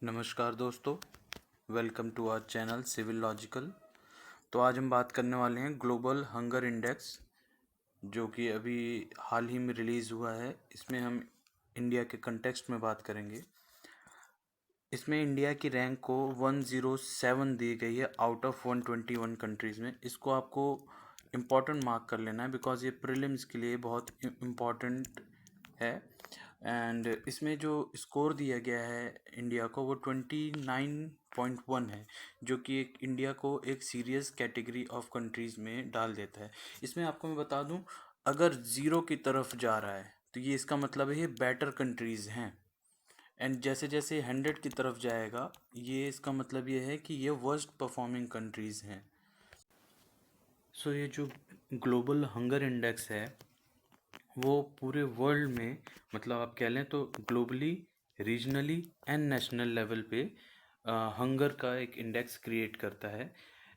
नमस्कार दोस्तों, welcome to our channel Civil Logical. तो आज हम बात करने वाले हैं ग्लोबल हंगर इंडेक्स, जो कि अभी हाल ही में रिलीज़ हुआ है। इसमें हम इंडिया के कंटेक्स्ट में बात करेंगे। इसमें इंडिया की रैंक को 107 दी गई है आउट ऑफ 121 कंट्रीज़ में। इसको आपको इम्पॉर्टेंट मार्क कर लेना है बिकॉज ये प्रीलिम्स के लिए बहुत इम्पॉर्टेंट है। एंड इसमें जो स्कोर दिया गया है इंडिया को वो 29.1 है, जो कि एक इंडिया को एक सीरियस कैटेगरी ऑफ कंट्रीज़ में डाल देता है। इसमें आपको मैं बता दूं, अगर ज़ीरो की तरफ जा रहा है तो ये इसका मतलब है ये बेटर कंट्रीज़ हैं। एंड जैसे जैसे 100 की तरफ जाएगा ये इसका मतलब ये है कि ये वर्स्ट परफॉर्मिंग कंट्रीज़ हैं। सो ये जो ग्लोबल हंगर इंडेक्स है वो पूरे वर्ल्ड में, मतलब आप कह लें तो globally, regionally and national level पे हंगर का एक इंडेक्स क्रिएट करता है।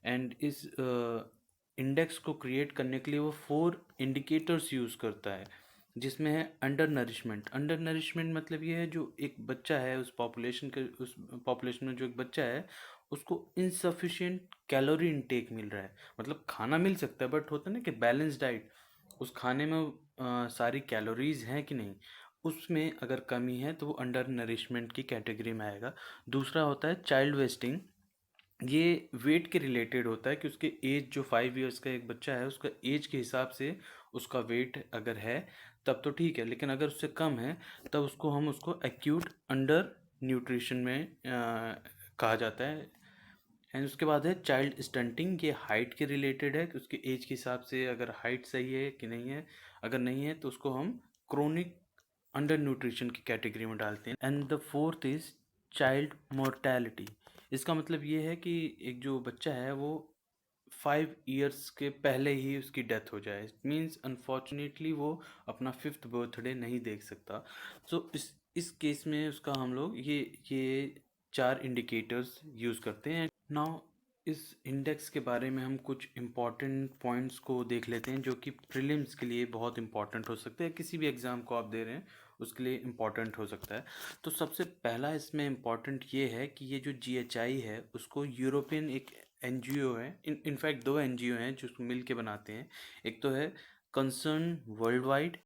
एंड इस इंडेक्स को क्रिएट करने के लिए वो 4 इंडिकेटर्स यूज़ करता है, जिसमें है अंडर नरिशमेंट। अंडर नरिशमेंट मतलब ये है जो एक बच्चा है उस पॉपुलेशन में जो एक बच्चा है उसको इनसफिशिएंट कैलोरी इनटेक मिल रहा है। मतलब खाना मिल सकता है बट होता है ना कि बैलेंस डाइट, उस खाने में सारी कैलोरीज हैं कि नहीं, उसमें अगर कमी है तो वो अंडर नरिशमेंट की कैटेगरी में आएगा। दूसरा होता है चाइल्ड वेस्टिंग। ये वेट के रिलेटेड होता है कि उसके एज, जो 5 इयर्स का एक बच्चा है उसका एज के हिसाब से उसका वेट अगर है तब तो ठीक है, लेकिन अगर उससे कम है तब उसको एक्यूट अंडर न्यूट्रिशन में कहा जाता है। एंड उसके बाद है चाइल्ड स्टंटिंग। ये हाइट के रिलेटेड है कि उसके एज के हिसाब से अगर हाइट सही है कि नहीं है, अगर नहीं है तो उसको हम क्रोनिक अंडर न्यूट्रिशन की कैटेगरी में डालते हैं। And the fourth is child mortality. इसका मतलब ये है कि एक जो बच्चा है वो 5 इयर्स के पहले ही उसकी डेथ हो जाए। इट मीन्स अनफॉर्चुनेटली वो अपना 5th बर्थडे नहीं देख सकता। सो इस केस में उसका हम लोग ये 4 इंडिकेटर्स यूज़ करते हैं। नाउ इस इंडेक्स के बारे में हम कुछ इम्पॉर्टेंट पॉइंट्स को देख लेते हैं जो कि प्रीलिम्स के लिए बहुत इंपॉर्टेंट हो सकते हैं। किसी भी एग्ज़ाम को आप दे रहे हैं उसके लिए इम्पॉर्टेंट हो सकता है। तो सबसे पहला इसमें इम्पॉर्टेंट ये है कि ये जो GHI है उसको यूरोपियन एक NGO है, इनफैक्ट 2 NGO हैं जो उसको मिल के बनाते हैं। एक तो है कंसर्न वर्ल्ड वाइड।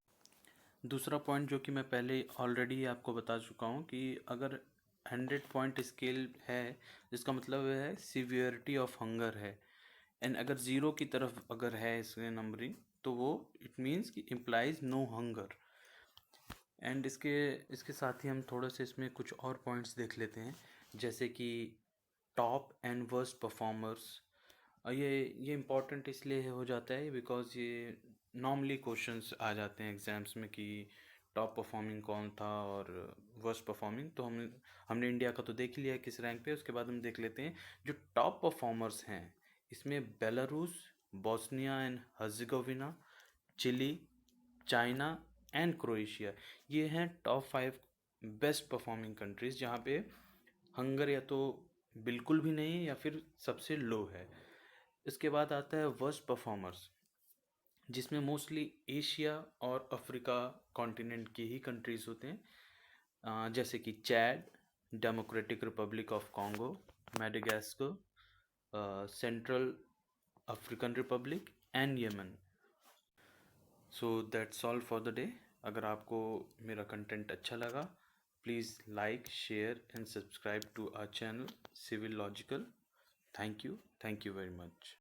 दूसरा पॉइंट जो कि मैं पहले ऑलरेडी आपको बता चुका हूँ कि अगर 100 पॉइंट स्केल है जिसका मतलब है सीवियरिटी ऑफ हंगर है। एंड अगर ज़ीरो की तरफ अगर है इसमें नंबरिंग तो वो इट मीन्स कि इम्प्लाइज नो हंगर। एंड इसके साथ ही हम थोड़ा से इसमें कुछ और पॉइंट्स देख लेते हैं, जैसे कि टॉप एंड वर्स्ट परफॉर्मर्स। ये इम्पॉर्टेंट इसलिए हो जाता है बिकॉज ये नॉर्मली क्वेश्चंस आ जाते हैं एग्जाम्स में कि टॉप परफॉर्मिंग कौन था और वर्स्ट परफॉर्मिंग। तो हमने इंडिया का तो देख ही लिया है किस रैंक पे। उसके बाद हम देख लेते हैं जो टॉप परफॉर्मर्स हैं। इसमें Belarus, Bosnia and Herzegovina, Chile, China and Croatia, ये हैं टॉप 5 बेस्ट परफॉर्मिंग कंट्रीज़ जहाँ पे हंगर या तो बिल्कुल भी नहीं है या फिर सबसे लो है। इसके बाद आता है वर्स्ट परफॉर्मर्स, जिसमें मोस्टली एशिया और अफ्रीका कॉन्टिनेंट की ही कंट्रीज़ होते हैं, जैसे कि Chad, Democratic Republic of Congo, Madagascar, Central African Republic and Yemen. So that's all for the day. अगर आपको मेरा कंटेंट अच्छा लगा please like, share and subscribe to our channel Civil Logical. Thank you very much.